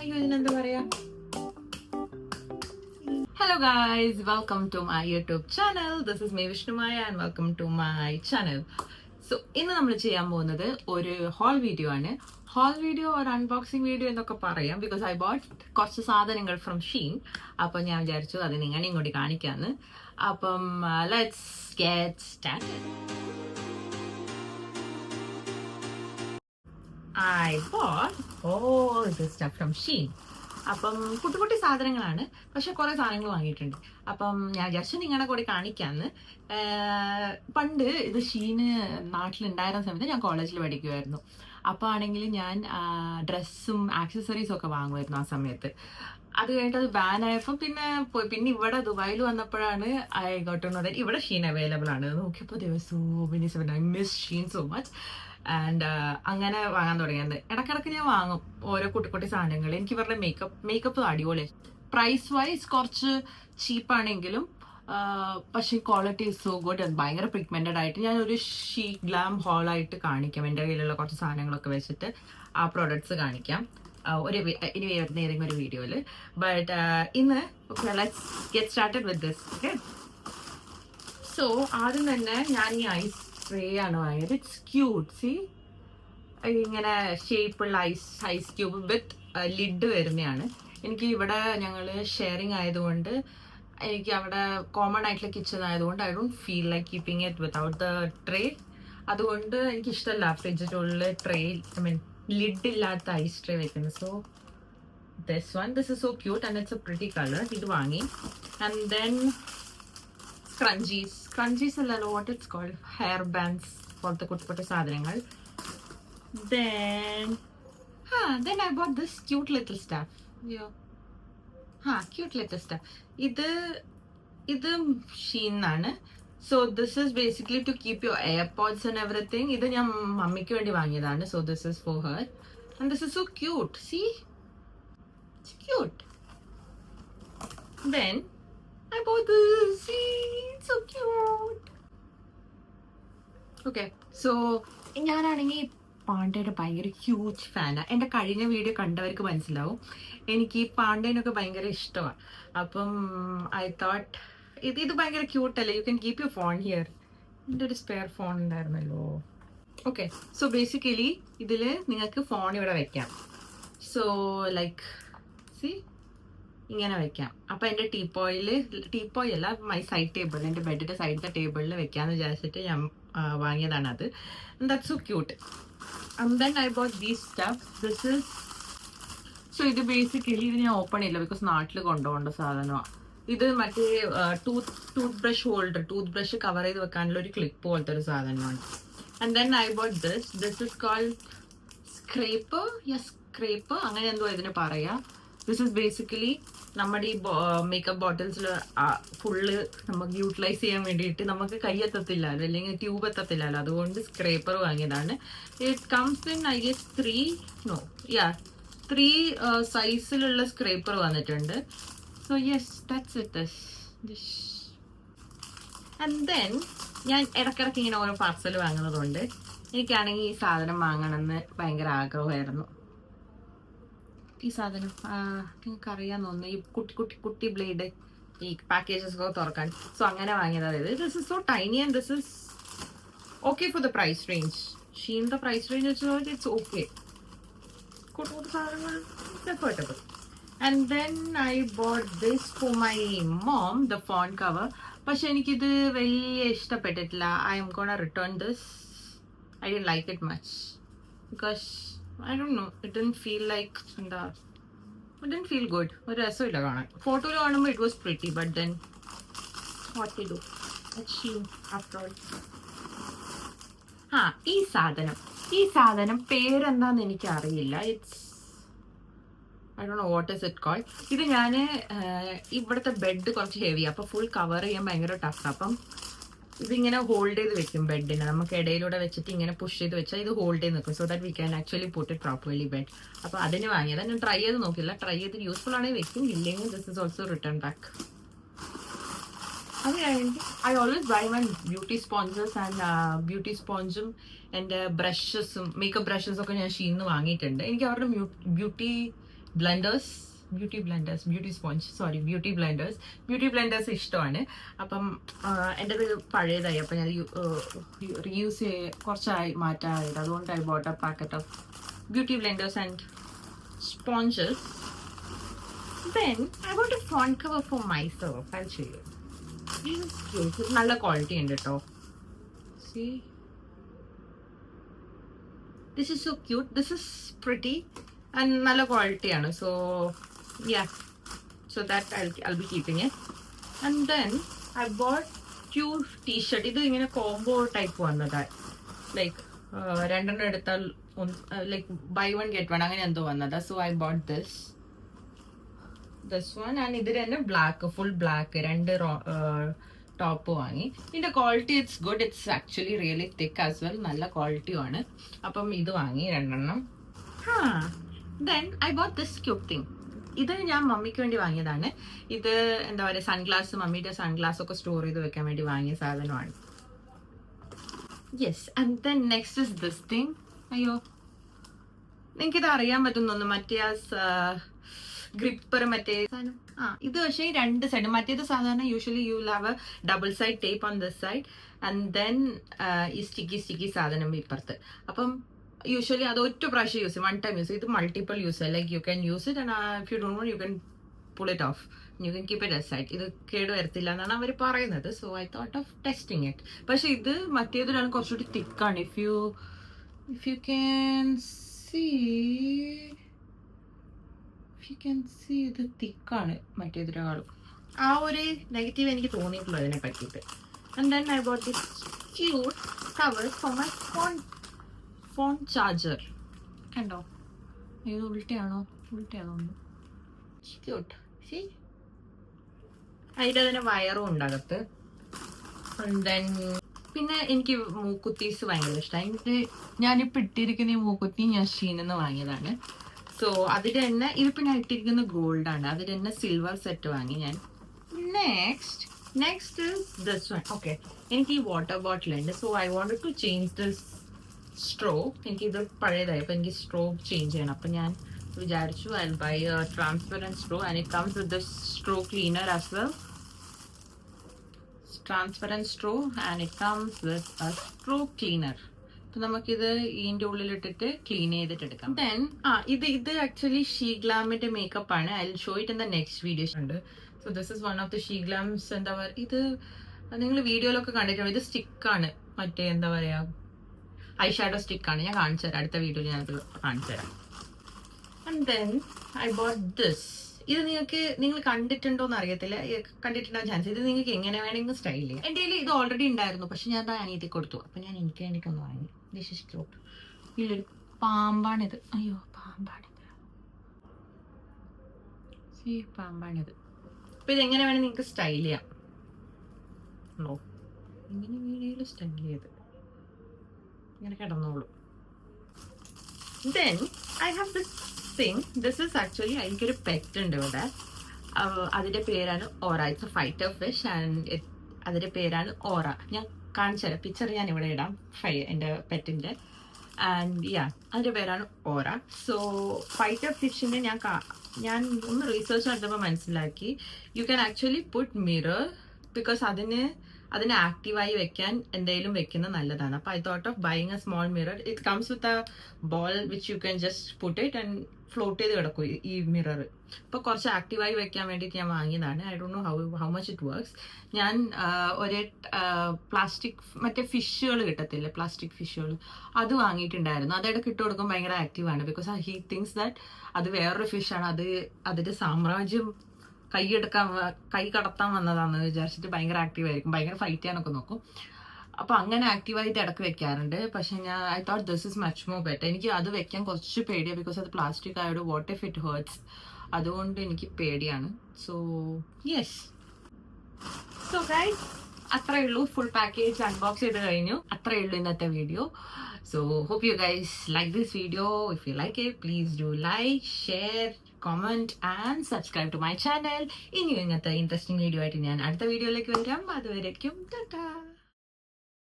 അയ്യോ ഇതിനെന്താ പറയാ. Hello guys, welcome to my YouTube channel. This is me Vishnumaya and welcome to my channel. So ഇന്ന് നമ്മൾ ചെയ്യാൻ പോകുന്നത് ഒരു ഹോൾ വീഡിയോ ആണ്. ഹോൾ വീഡിയോ ഒരു അൺബോക്സിംഗ് വീഡിയോ എന്നൊക്കെ പറയാം, ബിക്കോസ് ഐ ബോട്ട് കുറച്ച് സാധനങ്ങൾ ഫ്രം ഷീൻ. അപ്പം ഞാൻ വിചാരിച്ചു അത് നിങ്ങളെ ഇങ്ങോട്ട് കാണിക്കാന്ന്. അപ്പം let's get started. I bought all this stuff from Shein. അപ്പം കുട്ടി കുട്ടി സാധനങ്ങളാണ്, പക്ഷെ കുറെ സാധനങ്ങൾ വാങ്ങിയിട്ടുണ്ട്. അപ്പം ഞാൻ വിചാരിച്ചു നിങ്ങളുടെ കൂടെ കാണിക്കാന്ന്. പണ്ട് ഇത് ഷീന് നാട്ടിലുണ്ടായിരുന്ന സമയത്ത് ഞാൻ കോളേജിൽ പഠിക്കുമായിരുന്നു. അപ്പോൾ ആണെങ്കിൽ ഞാൻ ഡ്രസ്സും ആക്സസറീസും ഒക്കെ വാങ്ങുമായിരുന്നു ആ സമയത്ത്. അത് കഴിഞ്ഞിട്ട് അത് ബാൻ ആയപ്പോൾ പിന്നെ ഇവിടെ ദുബായിൽ വന്നപ്പോഴാണ് I got to know that ഇവിടെ ഷീൻ അവൈലബിൾ ആണ്. നോക്കിയപ്പോൾ ദിവസവും I miss Shein so much. And അങ്ങനെ വാങ്ങാൻ തുടങ്ങിയത്. ഇടക്കിടക്ക് ഞാൻ വാങ്ങും ഓരോ കുട്ടി കുട്ടി സാധനങ്ങൾ. എനിക്ക് ഇവരുടെ മേക്കപ്പ് അടിപൊളിയാണ്. പ്രൈസ് വൈസ് കുറച്ച് ചീപ്പാണെങ്കിലും പക്ഷേ ക്വാളിറ്റി ഇസ് സോ ഗുഡ്. അത് ഭയങ്കര പിഗ്മെന്റഡ് ആയിട്ട് ഞാൻ ഒരു ഗ്ലാം ഹോളായിട്ട് കാണിക്കാം. എൻ്റെ കയ്യിലുള്ള കുറച്ച് സാധനങ്ങളൊക്കെ വെച്ചിട്ട് ആ പ്രോഡക്ട്സ് കാണിക്കാം ഇനി വരുന്ന ഏതെങ്കിലും ഒരു വീഡിയോയിൽ. ബട്ട് ഇന്ന് let's get started with this. Okay, so ആദ്യം തന്നെ ഞാൻ ഈ ഐസ് ട്രേ ആണ് വാങ്ങിയത്. It's cute. സി, ഇങ്ങനെ ഷേപ്പുള്ള ഐസ് ക്യൂബ് വിത്ത് ലിഡ് വരുന്നതാണ്. എനിക്ക് ഇവിടെ ഞങ്ങൾ ഷെയറിങ് ആയതുകൊണ്ട് എനിക്ക് അവിടെ കോമൺ ആയിട്ടുള്ള കിച്ചൺ ആയതുകൊണ്ട് I don't feel like keeping it without the tray. അതുകൊണ്ട് എനിക്ക് ഇഷ്ടമല്ല ഫ്രിഡ്ജിൻ്റെ ഉള്ളിൽ ട്രേ ലിഡ് ഇല്ലാത്ത ഐസ് ട്രേ വെക്കുന്നത്. So this is so cute and it's a pretty colour. ഇത് വാങ്ങി. ആൻഡ് ദെൻ സ്ക്രഞ്ചീസ് അല്ലല്ലോ, what it's called, hair bands പോലത്തെ കുട്ടി സാധനങ്ങൾ. Then I bought this cute little stuff. Cute little stuff. ഇത് ഷീനാണ്. So this is basically to keep your AirPods and everything. ഇത് ഞാൻ മമ്മിക്ക് വേണ്ടി വാങ്ങിയതാണ്. So this is for her. And this is so cute. See? It's cute. Then I bought this. See? It's so cute. Okay. So ഞാനാണെങ്കിൽ പാണ്ഡയുടെ ഭയങ്കര huge ഫാനാണ്. എൻ്റെ കഴിഞ്ഞ വീഡിയോ കണ്ടവർക്ക് മനസ്സിലാവും എനിക്ക് ഈ പാണ്ഡേനൊക്കെ ഭയങ്കര ഇഷ്ടമാണ്. അപ്പം ഐ തോട്ട് ഇത് ഭയങ്കര ക്യൂട്ടല്ലേ. You can keep your phone here. എൻ്റെ ഒരു സ്പെയർ ഫോൺ ഉണ്ടായിരുന്നല്ലോ. ഓക്കെ, സോ ബേസിക്കലി ഇതിൽ നിങ്ങൾക്ക് ഫോൺ ഇവിടെ വെക്കാം. സോ ലൈക്ക് സി, ഇങ്ങനെ വെക്കാം. അപ്പം എൻ്റെ ടീപ്പോയ് അല്ല, മൈ സൈഡ് ടേബിൾ, എൻ്റെ ബെഡിൻ്റെ സൈഡിലത്തെ ടേബിളിൽ വെക്കാമെന്ന് വിചാരിച്ചിട്ട് ഞാൻ വാങ്ങിയതാണ് അത്. That's so cute. And then I bought these stuff. This is, so ഇത് ബേസിക്കലി ഇത് ഞാൻ ഓപ്പൺ ചെയ്യില്ല ബിക്കോസ് നാട്ടിൽ കൊണ്ടുപോകേണ്ട സാധനമാണ്. ഇത് മറ്റേ ടൂത്ത് ബ്രഷ് കവർ ചെയ്ത് വെക്കാനുള്ള ഒരു ക്ലിപ്പ് പോലത്തെ ഒരു സാധനമാണ്. And then I bought this is called scraper, അങ്ങനെ എന്തോ ഇതിന് പറയാം. ദിസ് ഇസ് ബേസിക്കലി നമ്മുടെ ഈ മേക്കപ്പ് ബോട്ടിൽസിൽ ഫുള്ള് നമുക്ക് യൂട്ടിലൈസ് ചെയ്യാൻ വേണ്ടിയിട്ട് നമുക്ക് കൈയെത്തത്തില്ലല്ലോ, അല്ലെങ്കിൽ ട്യൂബ് എത്തത്തില്ലല്ലോ, അതുകൊണ്ട് സ്ക്രേപ്പർ വാങ്ങിയതാണ്. It comes in I guess 3 സൈസിലുള്ള സ്ക്രേപ്പർ വന്നിട്ടുണ്ട്. So yes, that's it. And then ഞാൻ ഇടയ്ക്കിടയ്ക്ക് ഇങ്ങനെ ഓരോ പാർസൽ വാങ്ങുന്നതുകൊണ്ട് എനിക്കാണെങ്കിൽ ഈ സാധനം വാങ്ങണമെന്ന് ഭയങ്കര ആഗ്രഹമായിരുന്നു. ഈ സാധനം നിങ്ങൾക്ക് അറിയാൻ തോന്നുന്നു, ഈ കുട്ടി ബ്ലേഡ് ഈ പാക്കേജസ് ഒക്കെ തുറക്കാൻ. സോ അങ്ങനെ വാങ്ങിയത്. This is so tiny and this is okay for the price range. ഷീൻ്റെ പ്രൈസ് റേഞ്ച് വെച്ച് ഇറ്റ്സ് ഓക്കെ. കുട്ടി സാധനങ്ങൾ affordable. And then I bought this for my mom, the phone cover. പക്ഷെ എനിക്കിത് വലിയ ഇഷ്ടപ്പെട്ടിട്ടില്ല. I am gonna return this. I didn't like it much because I don't know, it didn't feel good. ഒരു രസമില്ല കാണാൻ. ഫോട്ടോയിൽ കാണുമ്പോൾ it was pretty, but then what to do, let's see after all. ഈ സാധനം പേരെന്താന്ന് എനിക്ക് അറിയില്ല. It's I don't know what is it called. ഇത് ഞാൻ ഇവിടുത്തെ ബെഡ് കുറച്ച് ഹെവി, അപ്പോൾ ഫുൾ കവർ ചെയ്യാൻ ഭയങ്കര ടഫ്. അപ്പം ഇതിങ്ങനെ ഹോൾഡ് ചെയ്ത് വെക്കും ബെഡിനെ. നമുക്ക് ഇടയിലൂടെ വെച്ചിട്ട് ഇങ്ങനെ പുഷ് ചെയ്ത് വെച്ചാൽ ഇത് ഹോൾഡ് ചെയ്ത് നിൽക്കും. So that we can actually put it properly bed. അപ്പോൾ അതിന് വാങ്ങിയത്. ഞാൻ ട്രൈ ചെയ്ത് നോക്കില്ല. ട്രൈ ചെയ്ത് യൂസ്ഫുൾ ആണെങ്കിൽ വെക്കും, ഇല്ലെങ്കിൽ this is also return back. അത് കഴിഞ്ഞിട്ട് I always buy my beauty sponges and beauty സ്പോഞ്ചും എൻ്റെ ബ്രഷസും മേക്കപ്പ് ബ്രഷസും ഒക്കെ ഞാൻ ഷീന്ന് വാങ്ങിയിട്ടുണ്ട്. എനിക്ക് അവരുടെ ബ്യൂട്ടി ബ്ലെൻഡേഴ്സ്, ബ്യൂട്ടി ബ്ലെൻഡേഴ്സ് ഇഷ്ടമാണ്. അപ്പം എൻ്റെ ഇത് പഴയതായി, അപ്പം ഞാൻ റീയൂസ് കുറച്ചായി മാറ്റാനായിട്ട്, അതുകൊണ്ട് I boat A packet of beauty blenders and sponges. Then I got a font cover for myself. I'll show you. This is cute. It's നല്ല ക്വാളിറ്റി ഉണ്ട് കേട്ടോ. See, this is so cute. This is pretty and നല്ല quality ആണ്. So yeah, so that I'll be keeping it. And then I bought two t-shirt. ഇത് ഇങ്ങനെ combo type വന്നതാണ്. Like രണ്ടെണ്ണം എടുത്താൽ like buy one get one അങ്ങനെ എന്തോ വന്നതാ. So I bought this one and ഇതിൽ തന്നെ ബ്ലാക്ക്, ഫുൾ ബ്ലാക്ക് രണ്ട് ടോപ്പ് വാങ്ങി. ഇതിന്റെ quality it's good. It's actually really thick as well. നല്ല ക്വാളിറ്റിയുമാണ്. അപ്പം ഇത് വാങ്ങി രണ്ടെണ്ണം. Then I bought this cute thing. ഇത് ഞാൻ മമ്മിക്ക് വേണ്ടി വാങ്ങിയതാണ്. ഇത് എന്താ പറയുക, സൺഗ്ലാസ്, മമ്മിയുടെ സൺഗ്ലാസ് ഒക്കെ സ്റ്റോർ ചെയ്ത് വെക്കാൻ വേണ്ടി വാങ്ങിയ സാധനമാണ്. Yes. And then next is this thing. അയ്യോ, നിങ്ങൾക്കിത് അറിയാൻ പറ്റുന്നൊന്ന്, മറ്റേ ഗ്രിപ്പർ മറ്റേ സാധനം. ഇത് പക്ഷേ രണ്ട് സൈഡ്. മറ്റേത് സാധാരണ usually you have A double side tape on this side and then ഈ സ്റ്റിക്കി സാധനം ഇപ്പുറത്ത്. അപ്പം യൂഷ്വലി അത് ഒറ്റ പ്രാവശ്യം യൂസ് ചെയ്യും, വൺ ടൈം യൂസ് ചെയ്യും. ഇത് multiple use, like you can use it and if you don't want you can pull it off, U can keep it aside. ഇത് കേട് വരത്തില്ല എന്നാണ് അവർ പറയുന്നത്. So I thought of testing it. പക്ഷെ ഇത് മറ്റേതിലാണ് കുറച്ചുകൂടി തിക്കാണ്. ഇഫ് യു ക്യാൻ സീ ഇത് തിക്കാണ് മറ്റേതിനേക്കാളും. ആ ഒരു നെഗറ്റീവ് എനിക്ക് തോന്നിയിട്ടുള്ളൂ അതിനെ പറ്റിയിട്ട്. And then I bought this cute cover for my phone charger. കണ്ടോ, ഇത് ഉൾട്ടയാണോ ക്യൂട്ട്. സീ, അതിൻ്റെ തന്നെ വയറും ഉണ്ടകത്ത്. ആൻഡ് ദെൻ പിന്നെ എനിക്ക് മൂക്കുത്തീസ് ഭയങ്കര ഇഷ്ടമായി. ഞാനിപ്പോൾ ഇട്ടിരിക്കുന്ന ഈ മൂക്കുത്തി ഞാൻ ഷീനിന്ന് വാങ്ങിയതാണ്. സോ അതിൽ തന്നെ ഇതിപ്പോൾ ഞാൻ ഇട്ടിരിക്കുന്ന ഗോൾഡാണ്. അതിൽ തന്നെ സിൽവർ സെറ്റ് വാങ്ങി ഞാൻ. Next this one. ഓക്കെ, എനിക്ക് ഈ വാട്ടർ ബോട്ടിലുണ്ട്. So I wanted to change this straw. എനിക്കിത് പഴയതായി, അപ്പോൾ എനിക്ക് സ്ട്രോ ചേഞ്ച് ചെയ്യണം. അപ്പം ഞാൻ വിചാരിച്ചു I buy a transparent straw and it comes with the straw cleaner as well. Transparent straw and it comes with a straw cleaner. നമുക്കിത് ഇതിന്റെ ഉള്ളിലിട്ടിട്ട് ക്ലീൻ ചെയ്തിട്ട് എടുക്കാം. ദെൻ ഇത് ആക്ച്വലി ഷീഗ്ലാമിന്റെ മേക്കപ്പ് ആണ്. I will show it in the next video ഉണ്ട്. So this is one of the Sheglams. എന്താ പറയുക, ഇത് നിങ്ങൾ വീഡിയോയിലൊക്കെ കണ്ടിട്ടുണ്ട്. ഇത് സ്റ്റിക്കാണ്, മറ്റേ എന്താ പറയാ ഐ ഷാഡോ സ്റ്റിക്കാണ്. ഞാൻ കാണിച്ചു തരാം, അടുത്ത വീഡിയോയിൽ ഞാനത് കാണിച്ചു തരാം. And then I bought this. ഇത് നിങ്ങൾ കണ്ടിട്ടുണ്ടോന്ന് അറിയത്തില്ല, കണ്ടിട്ടുണ്ടോ ചാൻസ്. ഇത് നിങ്ങൾക്ക് എങ്ങനെ വേണമെങ്കിൽ സ്റ്റൈൽ ചെയ്യാം. എൻ്റെ കയ്യിൽ ഇത് ഓൾറെഡി ഉണ്ടായിരുന്നു, പക്ഷെ ഞാൻ അനിയത്തി കൊടുത്തു. അപ്പം ഞാൻ എനിക്ക് വേണ്ടിയിട്ടൊന്ന് വാങ്ങി. This is cute. ഇല്ലൊരു പാമ്പാണിത്. അയ്യോ, പാമ്പാണിത്. പാമ്പാണിത്. അപ്പം ഇതെങ്ങനെ വേണമെങ്കിൽ നിങ്ങൾക്ക് സ്റ്റൈൽ ചെയ്യാം. ഇങ്ങനെ വീഡിയോയിൽ സ്റ്റൈൽ ചെയ്ത് ഇങ്ങനെ കിടന്നോളൂ. Then I have this thing. This is actually എനിക്കൊരു പെറ്റ് ഉണ്ട് ഇവിടെ. അതിന്റെ പേരാണ് Aura. It's a fighter fish ആൻഡ് അതിന്റെ പേരാണ് ഓറ. ഞാൻ കാണിച്ചു തരാം, പിക്ചർ ഞാൻ ഇവിടെ ഇടാം എൻ്റെ പെറ്റിന്റെ. ആൻഡ് അതിന്റെ പേരാണ് ഓറ. സോ ഫൈറ്റർ ഫിഷിന്റെ ഞാൻ ഒന്ന് റീസെർച്ച് നടത്തുമ്പോൾ മനസ്സിലാക്കി you can actually puttu mirror, because അതിനെ ആക്റ്റീവായി വെക്കാൻ എന്തെങ്കിലും വെക്കുന്നത് നല്ലതാണ്. അപ്പോൾ I thought of buying A small mirror. It comes with A ball which you can just put it and float ചെയ്ത് കിടക്കും ഈ മിറർ. അപ്പോൾ കുറച്ച് ആക്റ്റീവായി വെക്കാൻ വേണ്ടിയിട്ട് ഞാൻ വാങ്ങിയതാണ്. I don't know how much it works. ഞാൻ ഒരേ പ്ലാസ്റ്റിക് മറ്റേ ഫിഷുകൾ കിട്ടത്തില്ലേ, പ്ലാസ്റ്റിക് ഫിഷുകൾ, അത് വാങ്ങിയിട്ടുണ്ടായിരുന്നു. അതിടയ്ക്ക് ഇട്ട് കൊടുക്കുമ്പോൾ ഭയങ്കര ആക്റ്റീവാണ്. ബിക്കോസ് ഹി തിങ്സ് ദാറ്റ് അത് വേറൊരു ഫിഷാണ്, അതിൻ്റെ സാമ്രാജ്യം കൈ കടത്താൻ വന്നതാണെന്ന് വിചാരിച്ചിട്ട് ഭയങ്കര ആക്റ്റീവ് ആയിരിക്കും, ഭയങ്കര ഫൈറ്റ് ചെയ്യാനൊക്കെ നോക്കും. അപ്പോൾ അങ്ങനെ ആക്റ്റീവായിട്ട് ഇടയ്ക്ക് വെക്കാറുണ്ട്. പക്ഷെ I thought this is much more better. എനിക്ക് അത് വെക്കാൻ കുറച്ച് പേടിയാണ്, ബിക്കോസ് അത് പ്ലാസ്റ്റിക് ആയോട് വാട്ട് ഇഫ് ഇറ്റ് ഹേർട്സ്, അതുകൊണ്ട് എനിക്ക് പേടിയാണ്. സോ ഗൈസ്, അത്രയേ ഉള്ളൂ. ഫുൾ പാക്കേജ് അൺബോക്സ് ചെയ്ത് കഴിഞ്ഞു. അത്രയേ ഉള്ളൂ ഇന്നത്തെ video. So hope you guys like this video. If you like it, please do like, share, comment and subscribe to my channel. ഇനി ഇങ്ങനത്തെ ഇൻട്രസ്റ്റിംഗ് വീഡിയോ ആയിട്ട് ഞാൻ അടുത്ത വീഡിയോയിലേക്ക് വരാം. അതുവരേക്കും ടാറ്റാ.